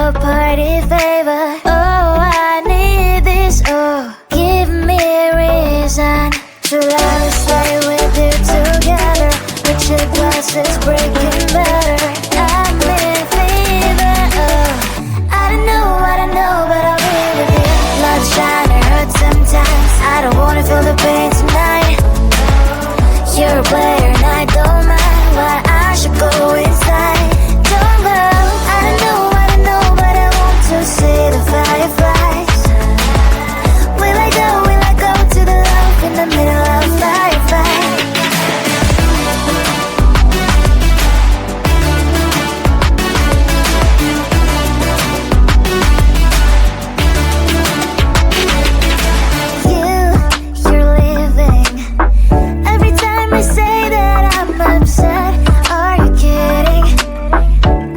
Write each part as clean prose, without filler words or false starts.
your party favor. Oh, I need this. Oh, give me a reason to love and stay with you together. But your glass is breaking better. I'm in fever. Oh, I don't know, but I'll be with you. Blood shine, it hurts sometimes. I don't wanna feel the pain tonight. You're a player and I don't mind why I should go inside. Don't go. I don't know, but I want to see the fireflies. Will I go to the love in the middle of firefight? You're leaving. Every time I say that I'm upset, are you kidding?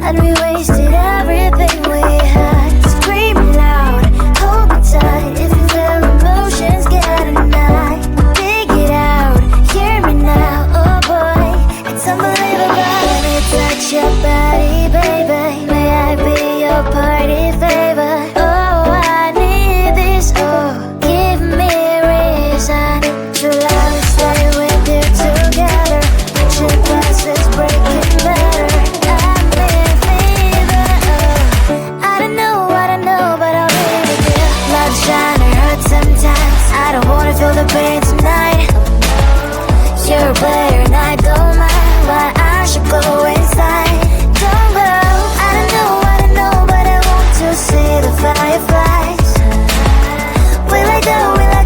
And we wasted everything we had. Screaming loud, hold me tight. If you feel emotions, get a knife. Dig it out, hear me now. Oh boy, it's unbelievable. Let me touch your body, baby. May I be your party favor? Oh, I need this. Oh, give me a reason to love and stay with you together. But your glass is breaking better. I'm in fever. Oh, I don't know, but I'll be with you. Blood shine, it hurts sometimes. I don't wanna feel the pain tonight. You're a player and I don't mind why I should go inside. Don't go. I don't know, but I want to see the fireflies. Will I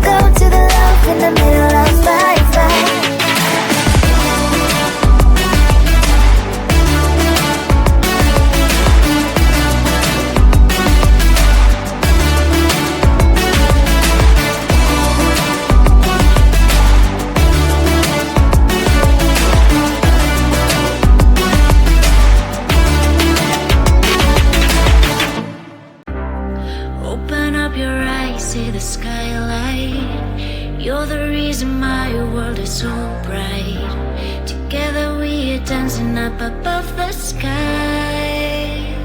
go to the love in the middle of firefight? Open up your eyes, see the skylight. You're the reason my world is so bright. Together we are dancing up above the sky.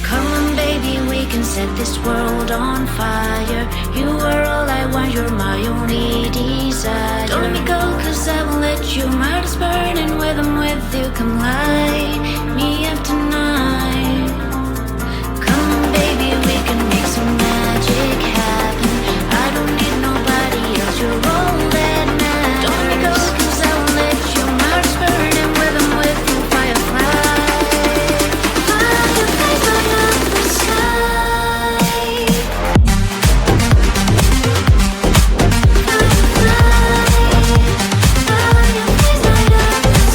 Come on baby, we can set this world on fire. You are all I want, you're my only desire. Don't let me go, cause I won't let you. My heart is burning when I'm with you. Come light me up tonight. Come on baby, we can make some magic happen. I don't need nobody else, you're all that matters. Don't let me go, cause I won't let you. My heart is burning when I'm with you. Firefly, fireflies light up the sky. Fireflies light up the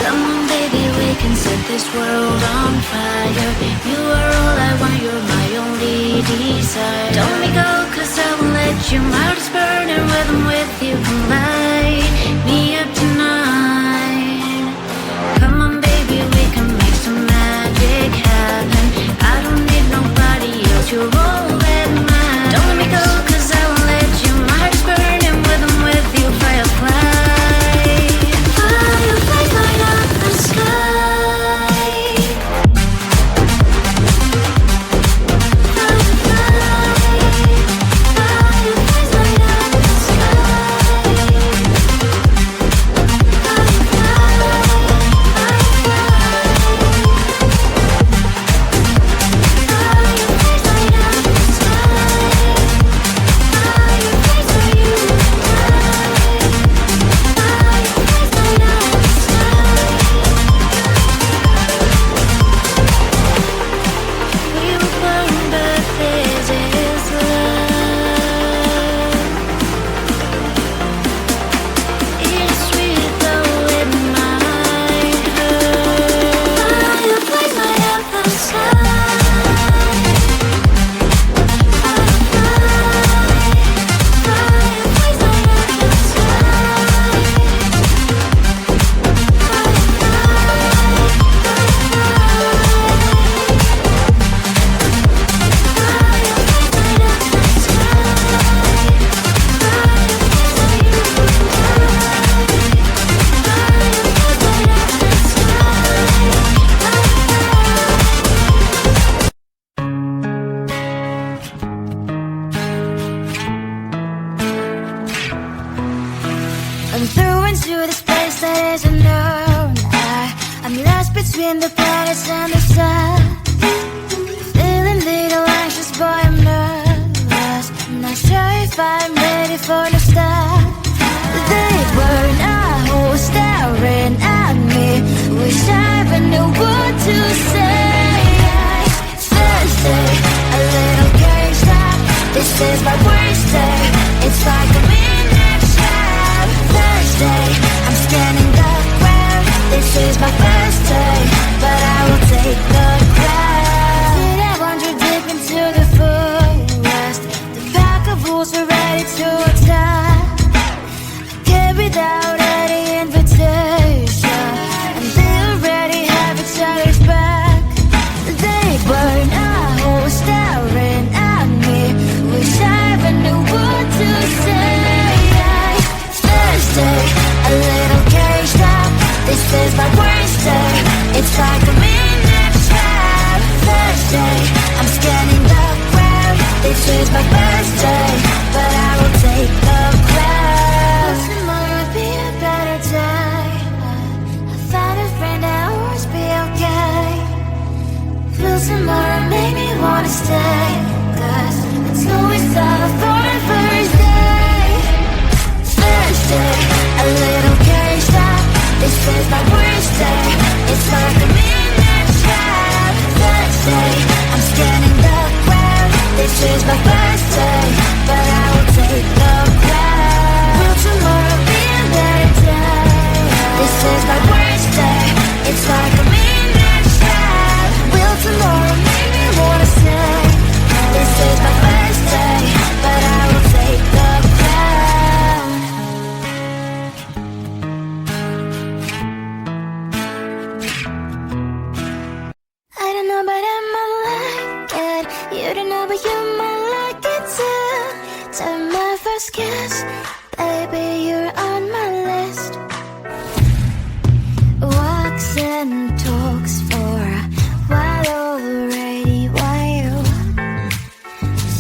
Come on baby, we can set this world on fire. You are all I want, you're my only desire. Don't let me go, cause I won't let you. My heart is burning when I'm with you. Come light me up tonight. Come on baby, we can make some magic happen. I don't need nobody else, you're all that matters. Don't let me go, cause I won't let you. My heart is burning when I'm with you. Firefly, fireflies light up the sky. Fireflies light up the sky. I'm through into the space that is unknown. I'm lost between the planets and the sun. Feeling little anxious, boy, I'm nervous. Not sure if I'm ready for the start. They were a whole staring at me. Wish I even knew what to say. Thursday, a little caged up. This is my worst day. It's like a midnight trap. Thursday, I'm scanning the ground. This is my first day, but I will take the crowd. Did I wander deep into the forest? The pack of wolves are ready to attack. Without any invitation, and they already have each other's back. They burn a hole staring at me. Wish I even knew what to say. Thursday, a little caged up. This is my worst day. It's like a midnight trap. Thursday, I'm scanning the ground. This is my first day, but I will take the crowd. Tomorrow made me wanna stay, 'cause it's always time for the first day. Thursday, a little caged up. This is my worst day. It's like a midnight trap. Thursday, I'm scanning the ground. This is my first day, but I will take the crowd. Will tomorrow be a better day? This is my worst day. It's like a midnight trap. Will tomorrow make me wanna say, this is my first day, but I will take the crown. I don't know, but I might like it. You don't know, but you might like it too. To my first kiss, baby, you're on my list. Walks and talks for a while already, while you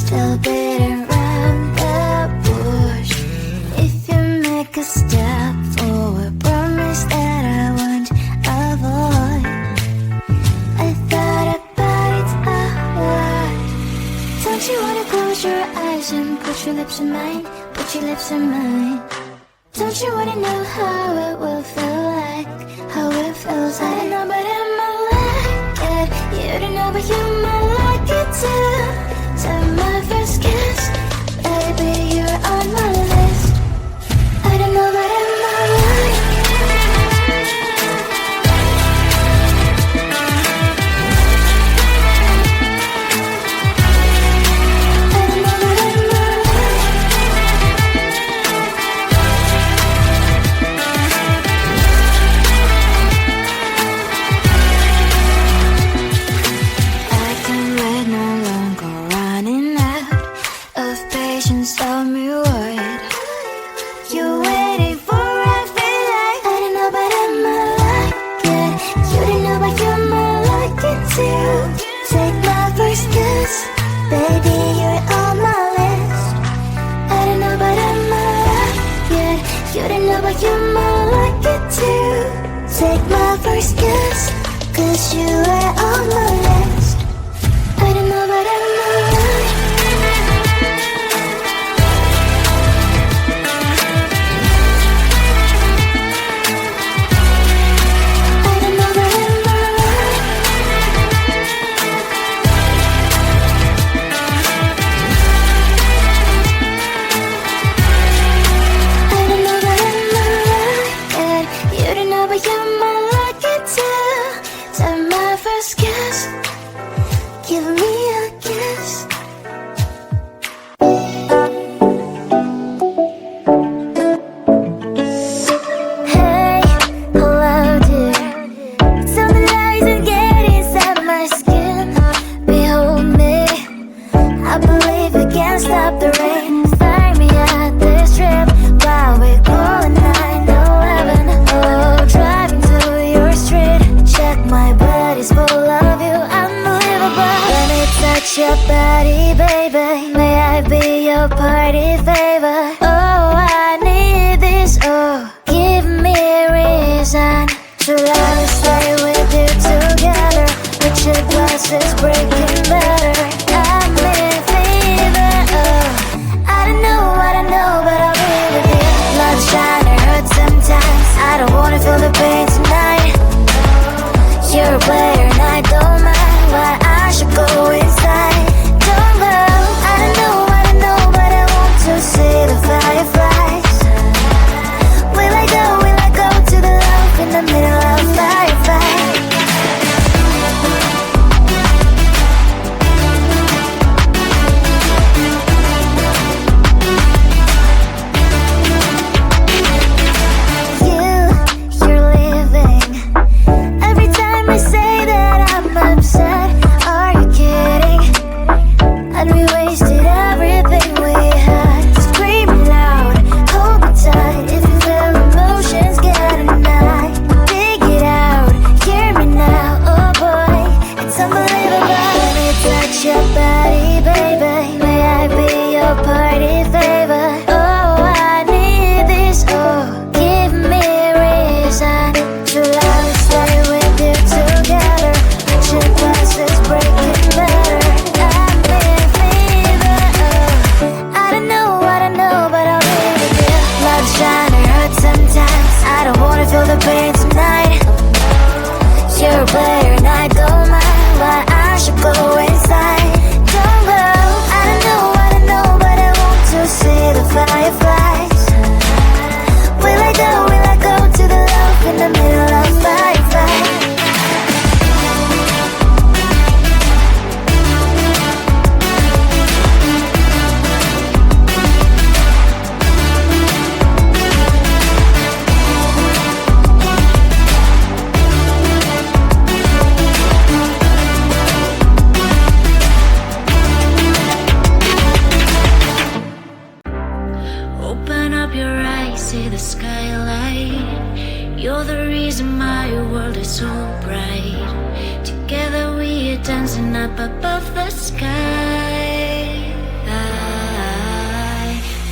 still beating around the bush. If you make a step forward, promise that I won't avoid. I thought about it a lot. Don't you wanna close your eyes and put your lips in mine? Put your lips in mine. Don't you wanna know how it will feel like? How it feels like? I don't know, but I might like it. You don't know, but you might like it too. To my first kiss, baby, you're on my list. I don't know, but I might like it. I don't know, but I might like I can't wait no longer, running out of patience. Tell me what you're waiting for. I feel like I don't know, but I might like it. You don't know, but you might like it too. Take my first kiss, baby, you're on my list. I don't know, but I might like it. You don't know, but you might like it too. Take my first kiss, 'cause you are on my list. I don't know, but I might like it. I don't know, but I might like it. I don't know, but I might like it. You don't know, but you might like it too. To my first kiss, the pain tonight. You're a player and I don't mind why I should go inside. Don't go, I don't know, but I want to see the fireflies. Will I go to the love in the middle of fireflies? Open up your eyes, see the skylight. You're the reason my world is so bright. Together we are dancing up above the sky.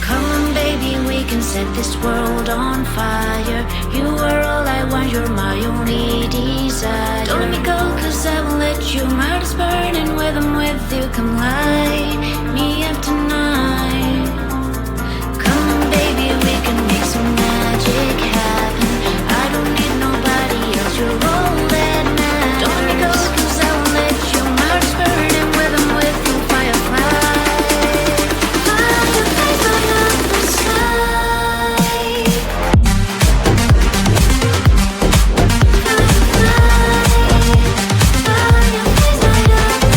Come on baby, we can set this world on fire. You are all I want, you're my only desire. Don't let me go, cause I won't let you. My heart is burning when I'm with you. Come light me up tonight. Baby, we can make some magic happen. I don't need nobody else, you're all that matters. Don't let me go, cause I won't let you. My heart's burning when I'm with you. Firefly, fireflies light up the sky. Fireflies light up the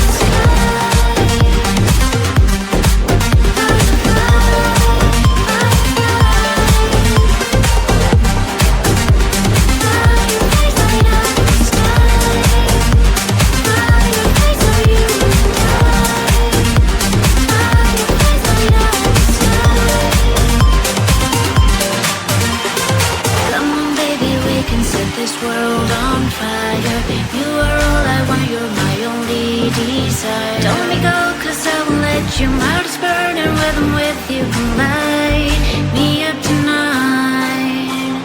this world on fire. You are all I want, you're my only desire. Don't let me go, cause I won't let you. My heart is burning when I'm with you. Come light me up tonight.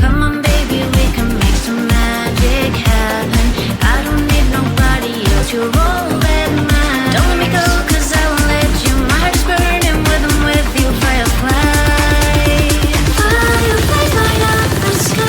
Come on baby, we can make some magic happen. I don't need nobody else, you're all that matters. Don't let me go, cause I won't let you. My heart is burning when I'm with you. Firefly, fireflies light up the sky.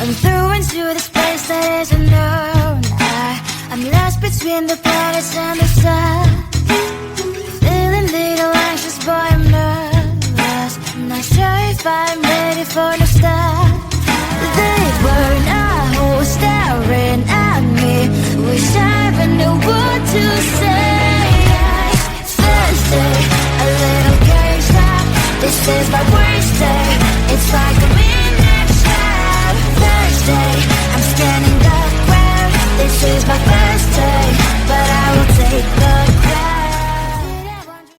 I'm through into this place that is unknown. I'm lost between the planets and the sun. Feeling little anxious, boy, I'm nervous. I'm not sure if I'm ready for the start. They were